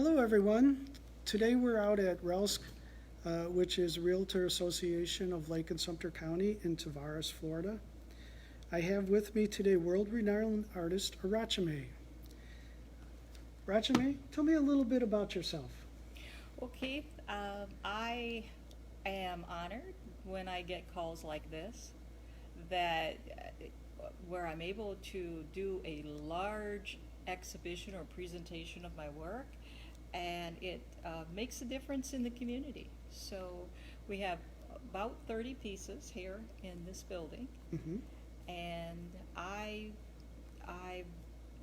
Hello, everyone. Today we're out at RELSC, which is Realtor Association of Lake and Sumter County in Tavares, Florida. I have with me today world-renowned artist Arrachme. Arrachme, tell me a little bit about yourself. Well, Keith, I am honored when I get calls like this, that where I'm able to do a large exhibition or presentation of my work, and it makes a difference in the community. So we have about 30 pieces here in this building, Hmm. and I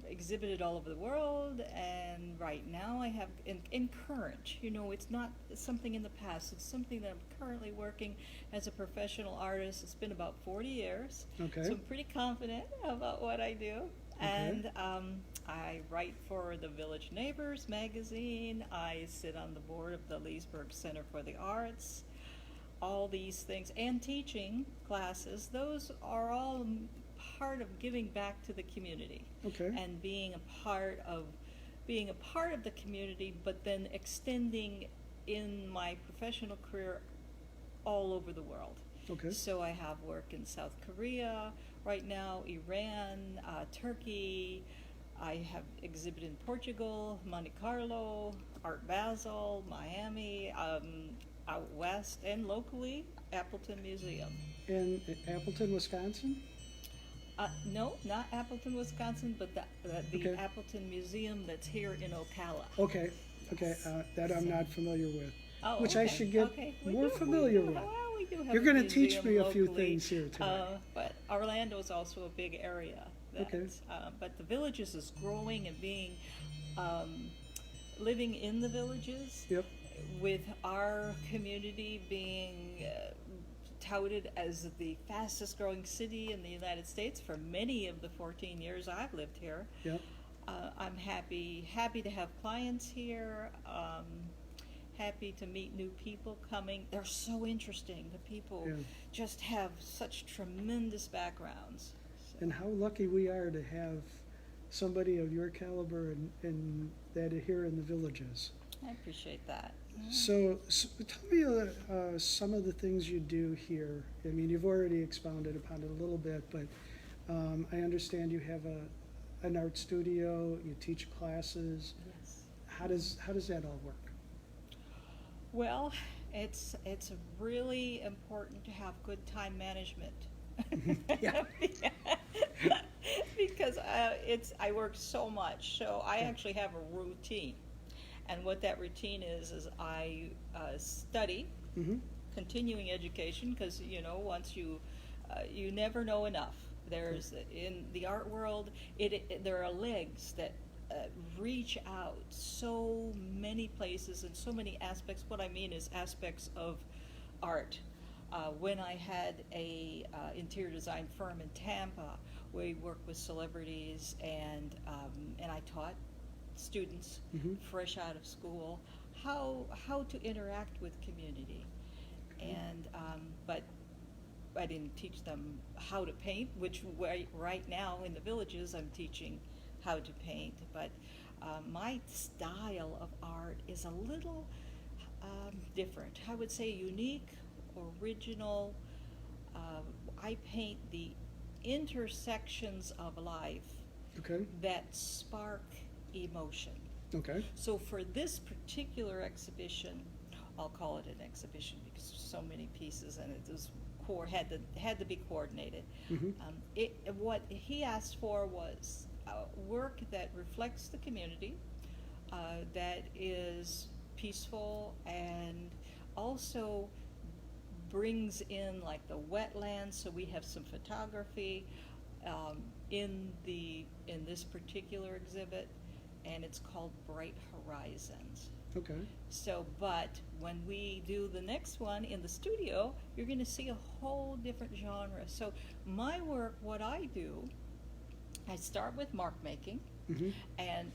exhibited all over the world, and right now I have in current, it's not something in the past, it's something that I'm currently working as a professional artist. It's been about 40 years, Okay. so I'm pretty confident about what I do. Okay. And I write for the Village Neighbors magazine. I sit on the board of the Leesburg Center for the Arts. All these things, and teaching classes, those are all part of giving back to the community. Okay. And being a part of the community, but then extending in my professional career all over the world. Okay. So I have work in South Korea right now, Iran, Turkey. I have exhibited in Portugal, Monte Carlo, Art Basel, Miami, out west, and locally, Appleton Museum. In Appleton, Wisconsin? No, not Appleton, Wisconsin, but the Okay. Appleton Museum that's here in Ocala. Okay. Okay. Yes. That I'm not familiar with. Oh, Which okay. I should get Okay. more familiar with. Well, we do have You're a going to teach museum me a few locally, things here today. But Orlando is also a big area. Okay. But the villages is growing and being living in the villages. Yep. With our community being touted as the fastest growing city in the United States for many of the 14 years I've lived here. Yep. I'm happy to have clients here. Happy to meet new people coming. They're so interesting. The people Yeah. just have such tremendous backgrounds. So. And how lucky we are to have somebody of your caliber and that are here in the villages. I appreciate that. So tell me some of the things you do here. I mean, you've already expounded upon it a little bit, but I understand you have an art studio. You teach classes. Yes. How does that all work? Well, it's really important to have good time management. Yeah. Because I work so much, so I actually have a routine, and what that routine is I study, Mm-hmm. continuing education, because once you never know enough. There's in the art world, there are legs that reach out so many places and so many aspects. What I mean is aspects of art. When I had a interior design firm in Tampa, we worked with celebrities, and I taught students Mm-hmm. fresh out of school how to interact with community. And but I didn't teach them how to paint, which right now in the villages I'm teaching how to paint. But my style of art is a little different. I would say unique, original. I paint the intersections of life Okay. that spark emotion. Okay. So for this particular exhibition, I'll call it an exhibition because so many pieces, and it was had to be coordinated. Mm-hmm. What he asked for was work that reflects the community, that is peaceful, and also brings in like the wetlands. So we have some photography in this particular exhibit, and it's called Bright Horizons. Okay. So, but when we do the next one in the studio, you're going to see a whole different genre. So my work, what I do, I start with mark making Mm-hmm. and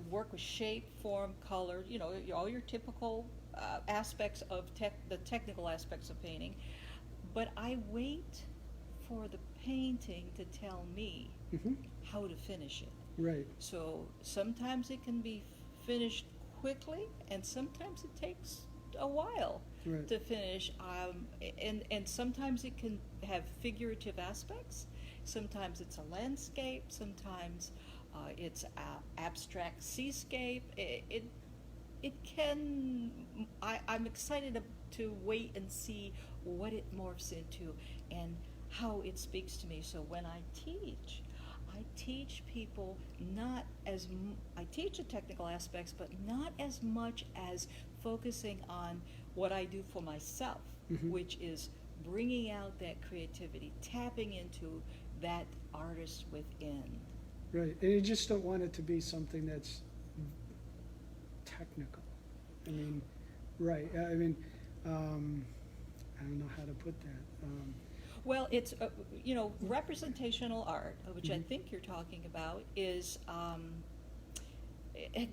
work with shape, form, color, all your typical aspects of the technical aspects of painting. But I wait for the painting to tell me Mm-hmm. how to finish it. Right. So sometimes it can be finished quickly, and sometimes it takes a while Right. to finish. And sometimes it can have figurative aspects. Sometimes it's a landscape. Sometimes it's a abstract seascape. It can. I'm excited to wait and see what it morphs into and how it speaks to me. So when I teach people not as I teach the technical aspects, but not as much as focusing on what I do for myself, Mhm. which is bringing out that creativity, tapping into that artist within. Right, and you just don't want it to be something that's technical. I mean, right, I mean, I don't know how to put that. Well, it's representational art, which I Mhm. think you're talking about, is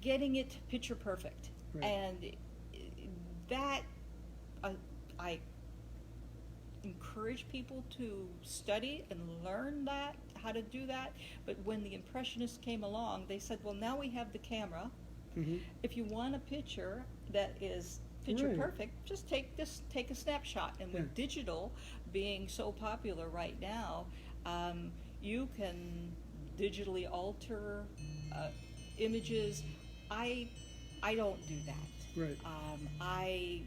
getting it picture perfect, Right. and that I encourage people to study and learn that how to do that. But when the Impressionists came along, they said, "Well, now we have the camera. Mhm. If you want a picture that is picture Right. perfect, just take a snapshot." And with Yeah. digital being so popular right now, you can digitally alter images. I don't do that. Right. I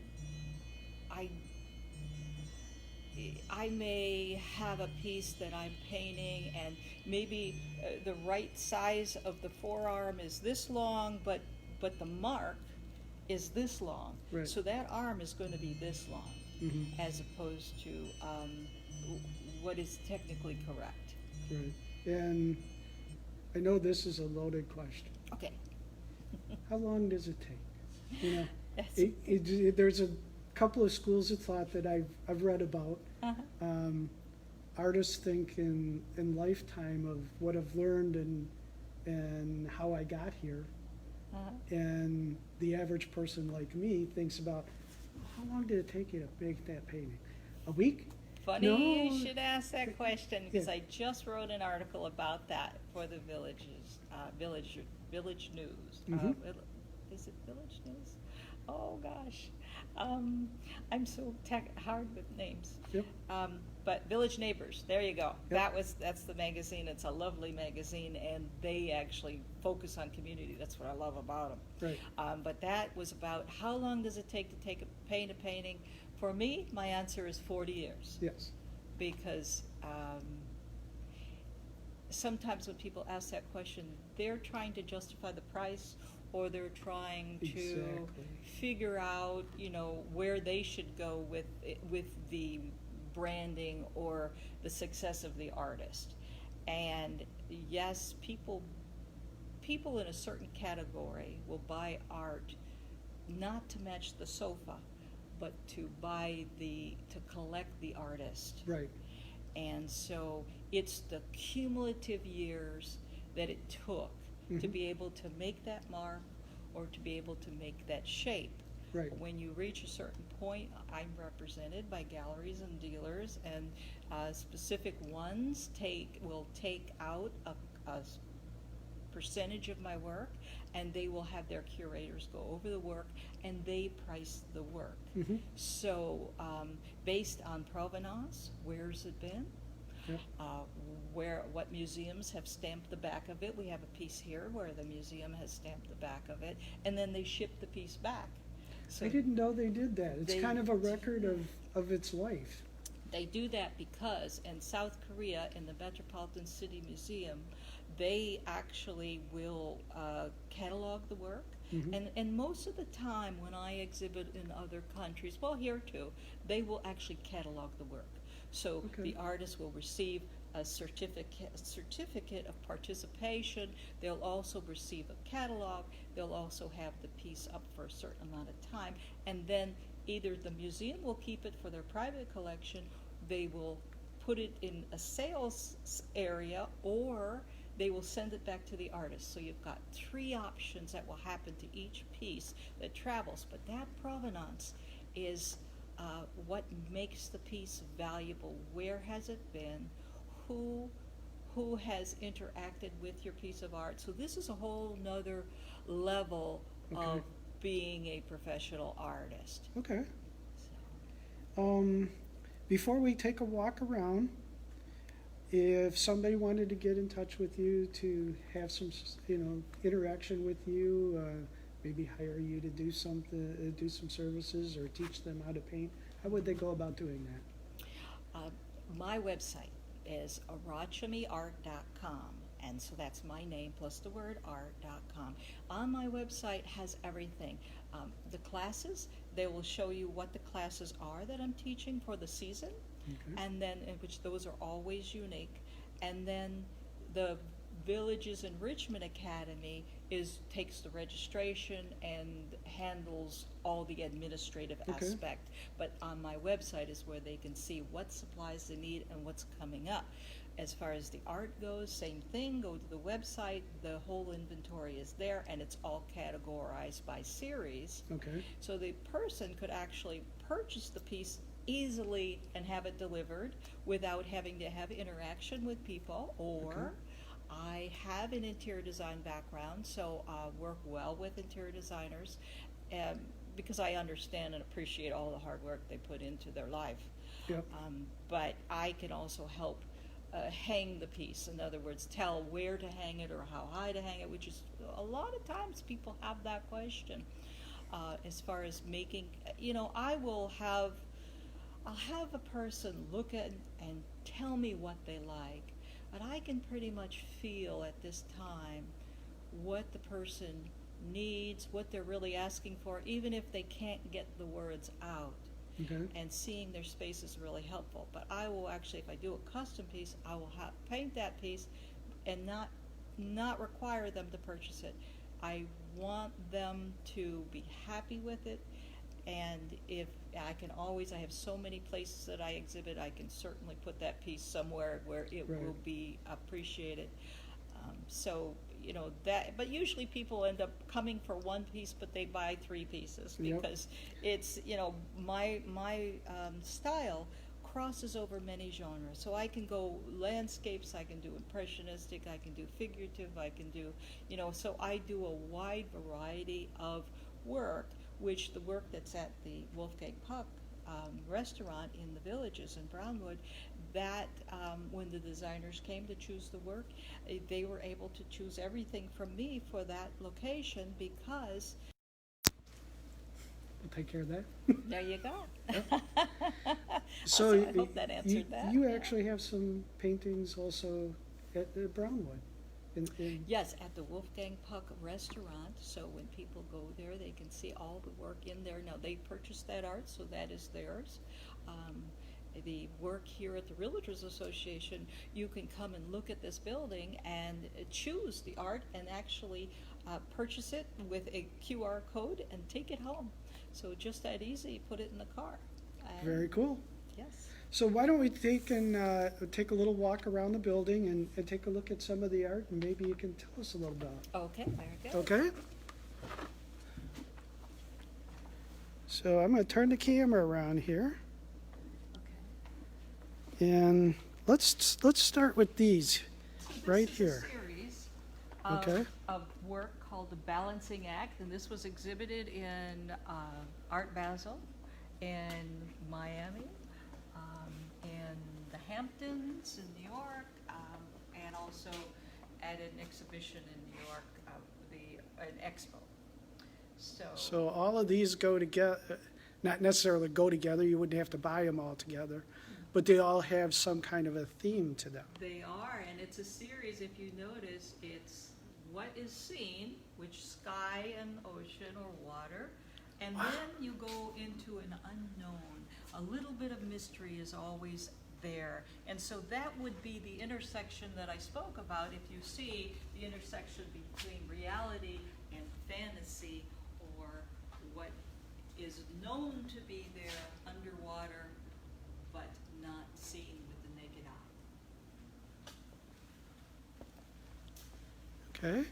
I may have a piece that I'm painting, and maybe the right size of the forearm is this long, but the mark is this long. Right. So that arm is going to be this long, Mhm. as opposed to what is technically correct. Right. And I know this is a loaded question. Okay. How long does it take? You know, That's- there's a couple of schools of thought that I've read about. Uh-huh. Artists think in lifetime of what I've learned and how I got here, Uh-huh. and the average person like me thinks about how long did it take you to make that painting? A week? Funny No. you should ask that question, because Yeah. I just wrote an article about that for the village news. Mhm. Is it Village News? Oh gosh, I'm so hard with names. Yep. But Village Neighbors, there you go. Yep. That's the magazine. It's a lovely magazine, and they actually focus on community. That's what I love about them. Right. But that was about how long does it take to paint a painting. For me, my answer is 40 years. Yes. Because sometimes when people ask that question, they're trying to justify the price, or they're trying to Exactly. figure out, where they should go with the branding or the success of the artist. And yes, people in a certain category will buy art not to match the sofa, but to collect the artist. Right. And so it's the cumulative years that it took to Mhm. be able to make that mark or to be able to make that shape. Right. When you reach a certain point, I'm represented by galleries and dealers, and specific ones will take out a percentage of my work, and they will have their curators go over the work, and they price the work. Mhm. So based on provenance, where's it been? Yep. What museums have stamped the back of it. We have a piece here where the museum has stamped the back of it, and then they ship the piece back. So I didn't know they did that. It's they- kind of a record of its life. They do that because in South Korea, in the Metropolitan City Museum, they actually will catalog the work. Mhm. And most of the time when I exhibit in other countries, well, here too, they will actually catalog the work. So Okay. the artist will receive a certificate of participation. They'll also receive a catalog. They'll also have the piece up for a certain amount of time. And then either the museum will keep it for their private collection, they will put it in a sales area, or they will send it back to the artist. So you've got 3 options that will happen to each piece that travels. But that provenance is what makes the piece valuable. Where has it been? Who has interacted with your piece of art? So this is a whole nother level Okay. of being a professional artist. Okay. So. Before we take a walk around, if somebody wanted to get in touch with you to have some, interaction with you, maybe hire you to do something, do some services, or teach them how to paint, how would they go about doing that? My website is arrachmeart.com, and so that's my name plus the word art.com. On my website has everything. The classes, they will show you what the classes are that I'm teaching for the season, Okay. and then which those are always unique. And then the Villages Enrichment Academy takes the registration and handles all the administrative Okay. aspect. But on my website is where they can see what supplies they need and what's coming up. As far as the art goes, same thing, go to the website, the whole inventory is there, and it's all categorized by series. Okay. So the person could actually purchase the piece easily and have it delivered without having to have interaction with people. Or Okay. I have an interior design background, so work well with interior designers, because I understand and appreciate all the hard work they put into their life. Yep. But I can also help hang the piece. In other words, tell where to hang it or how high to hang it, which is a lot of times people have that question. As far as making, I'll have a person look at and tell me what they like, but I can pretty much feel at this time what the person needs, what they're really asking for, even if they can't get the words out. Okay. And seeing their space is really helpful. But I will actually, if I do a custom piece, I will paint that piece and not require them to purchase it. I want them to be happy with it, and if I can always, I have so many places that I exhibit, I can certainly put that piece somewhere where it Right. will be appreciated. But usually people end up coming for one piece, but they buy 3 pieces Yep. because it's, my style crosses over many genres. So I can go landscapes, I can do impressionistic, I can do figurative, I can do, so I do a wide variety of work, which the work that's at the Wolfgang Puck restaurant in the Villages in Brownwood, that when the designers came to choose the work, they were able to choose everything from me for that location because We'll take care of that. there you go. So I hope that answered that. You Yeah. actually have some paintings also at the Brownwood. Yes, at the Wolfgang Puck restaurant, so when people go there, they can see all the work in there. Now, they purchased that art, so that is theirs. The work here at the Realtors Association, you can come and look at this building and choose the art and actually purchase it with a QR code and take it home. So just that easy, put it in the car. And Very cool. yes. So why don't we take a little walk around the building and take a look at some of the art, and maybe you can tell us a little about it. Okay, very good. Okay? So I'm going to turn the camera around here, Okay. and let's start with these right This is here. a series Okay. of work called The Balancing Act, and this was exhibited in Art Basel in Miami, in the Hamptons in New York, and also at an exhibition in New York, an expo. So all of these go together, not necessarily go together, you wouldn't have to buy them all together, but they all have some kind of a theme to them. They are, and it's a series, if you notice, it's what is seen, which sky and ocean or water, and then you go into an unknown. A little bit of mystery is always there. And so that would be the intersection that I spoke about. If you see the intersection between reality and fantasy, or what is known to be there underwater, but not seen with the naked eye. Okay?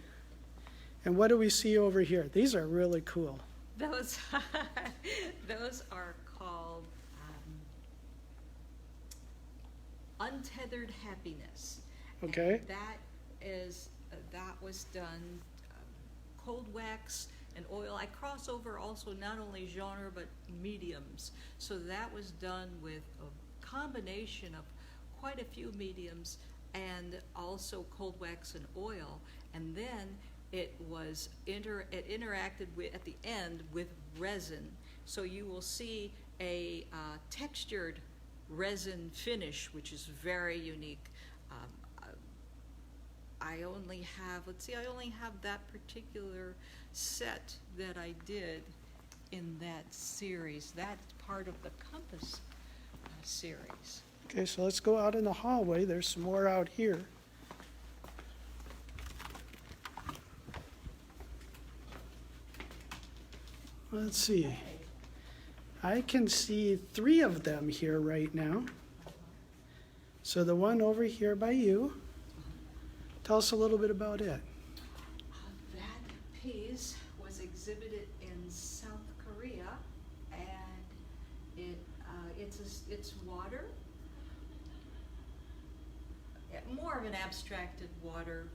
And what do we see over here? These are really cool. Those are called untethered happiness. Okay. And that was done cold wax and oil. I cross over also not only genre but mediums. So that was done with a combination of quite a few mediums and also cold wax and oil. And then it interacted with, at the end, with resin. So you will see a textured resin finish, which is very unique. I only have that particular set that I did in that series. That's part of the Compass series. Okay, so let's go out in the hallway. There's some more out here. Let's see. I can see 3 of them here right now. So the one over here by you, tell us a little bit about it. That piece was exhibited in South Korea, and it's water, more of an abstracted water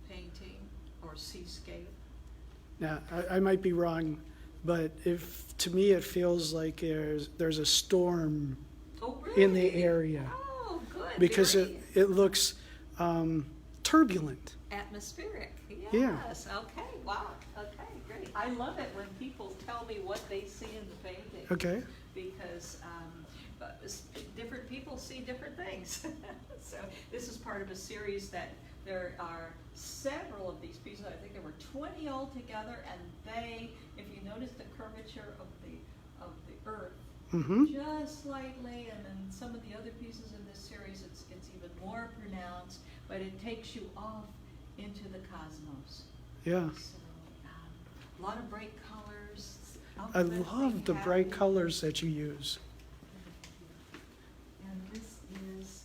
painting or seascape. Now, I might be wrong, but to me it feels like there's a storm in the area. Oh, good. Because it looks turbulent. Atmospheric. Yeah. Yes. Okay. Wow. Okay. Great. I love it when people tell me what they see in the painting. Okay. Because different people see different things. So this is part of a series that there are several of these pieces. I think there were 20 altogether, and they, if you notice the curvature of the earth, just slightly, and then some of the other pieces in this series, it's even more pronounced, but it takes you off into the cosmos. Yeah. So a lot of bright colors. I love the bright colors that you use. And this is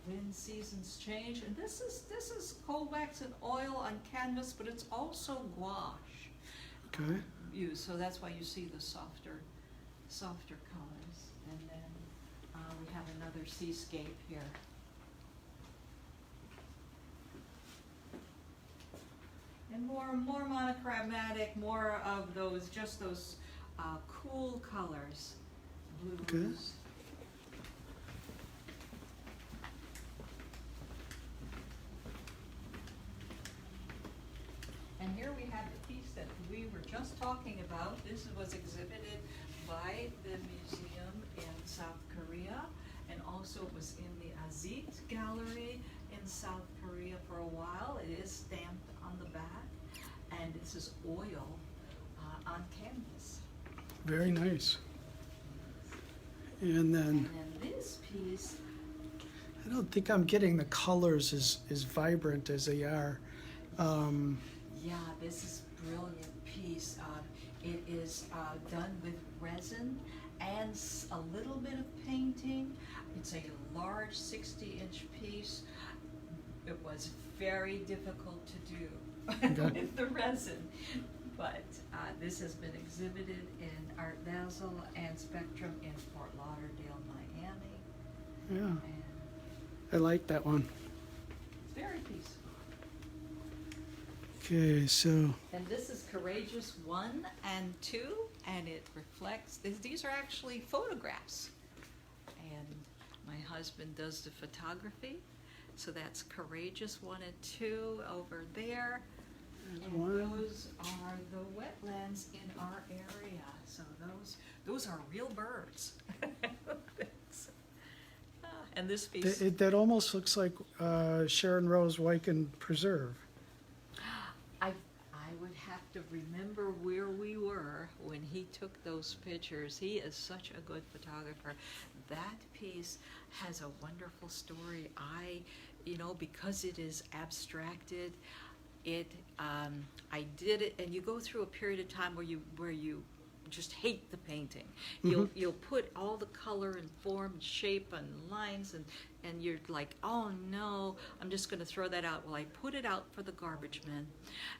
When Seasons Change, and this is cold wax and oil on canvas, but it's also gouache. Okay. Used, so that's why you see the softer colors. And then we have another seascape here. And more monochromatic, more of those, just those cool colors, blues. Okay. And here we have the piece that we were just talking about. This was exhibited by the museum in South Korea, and also it was in the Azit Gallery in South Korea for a while. It is stamped on the back, and this is oil on canvas. Very nice. And then This piece, I don't think I'm getting the colors as vibrant as they are. yeah, this is a brilliant piece. It is done with resin and a little bit of painting. It's a large 60-inch piece. It was very difficult to do with the resin, but this has been exhibited in Art Basel and Spectrum in Fort Lauderdale, Miami. Yeah, And I like that one. it's very peaceful. Okay, so And this is Courageous 1 and 2, and it reflects, these are actually photographs. And my husband does the photography, so that's Courageous 1 and 2 over there. And those are the wetlands in our area, so those are real birds. And this piece, that almost looks like Sharon Rose Wyken Preserve. I would have to remember where we were when he took those pictures. He is such a good photographer. That piece has a wonderful story. Because it is abstracted, I did it, and you go through a period of time where you just hate the painting. You'll put all the color and form and shape and lines, and you're like, oh no, I'm just going to throw that out. Well, I put it out for the garbage men,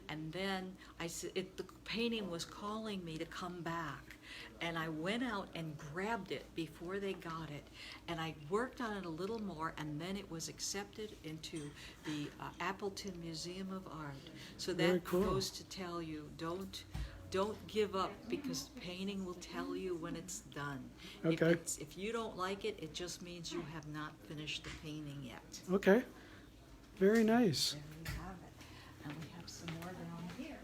and then the painting was calling me to come back, and I went out and grabbed it before they got it, and I worked on it a little more, and then it was accepted into the Appleton Museum of Art. So Very that cool. goes to tell you, don't don't give up, because painting will tell you when it's done. Okay. If you don't like it, it just means you have not finished the painting yet. Okay. Very nice. There we have it. And we have some more down here.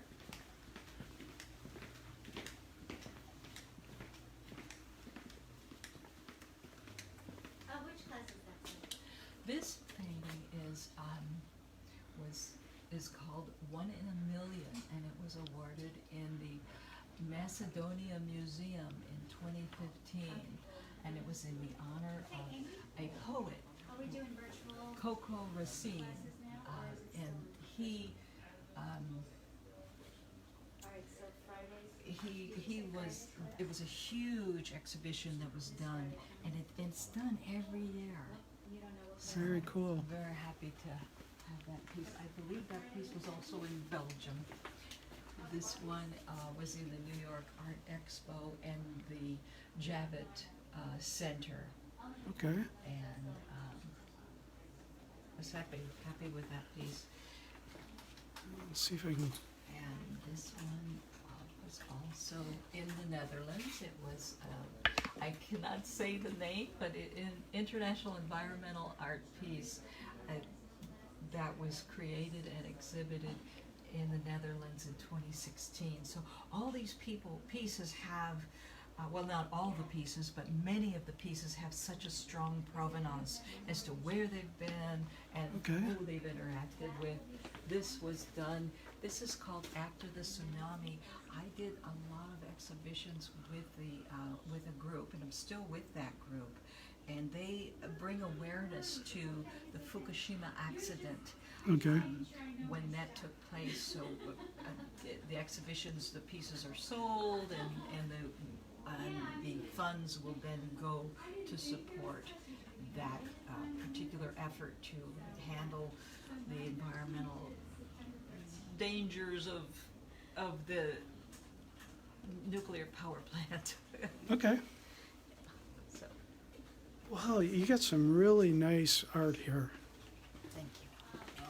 Which class is that for? This painting is called One in a Million, and it was awarded in the Macedonia Museum in 2015, and it was in the honor of a poet, Are we doing virtual Resin, classes now, or is it and still? Alright, so Fridays. it was a huge exhibition that was done, and it's done every year. You don't know what. So Very cool. I'm very happy to have that piece. I believe that piece was also in Belgium. This one was in the New York Art Expo and the Javits Center, Okay. and I was happy with that piece. Let's see if I can. And this one was also in the Netherlands. It was, I cannot say the name, but an international environmental art piece that was created and exhibited in the Netherlands in 2016. So all these pieces have, well, not all the pieces, but many of the pieces have such a strong provenance as to where they've been and Okay. who they've interacted with. This was done, this is called After the Tsunami. I did a lot of exhibitions with a group, and I'm still with that group. And they bring awareness to the Fukushima accident. Okay. When that took place. So the exhibitions, the pieces are sold, and the funds will then go to support that particular effort to handle the environmental dangers of the nuclear power plant. Okay. So, Wow, you got some really nice art here. thank you.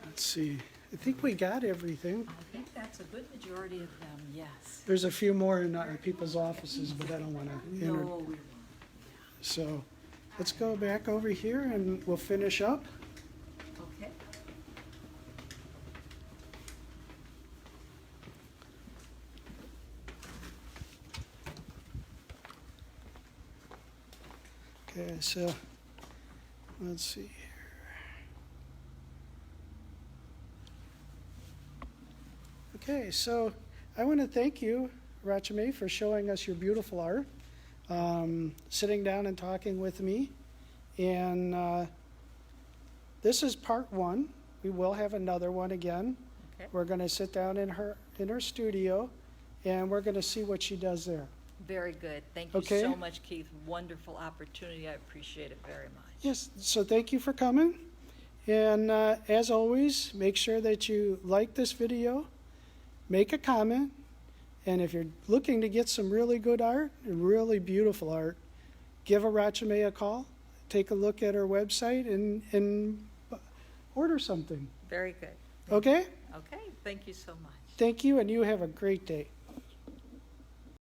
Let's see. I think we got everything. I think that's a good majority of them, yes. There's a few more in people's offices, but I don't want to enter. No, we So let's go back over here and we'll finish up. okay. Okay, so let's see here. Okay, so I want to thank you, Arrachme, for showing us your beautiful art, sitting down and talking with me. And this is part one. We will have another one again. Okay. We're going to sit down in her studio, and we're going to see what she does there. Very good. Thank you Okay. so much, Keith. Wonderful opportunity. I appreciate it very much. Yes, so thank you for coming. And as always, make sure that you like this video, make a comment, and if you're looking to get some really good art, really beautiful art, give Arrachme a call, take a look at her website, and order something. Very good. Okay? Okay. Thank you so much. Thank you, and you have a great day.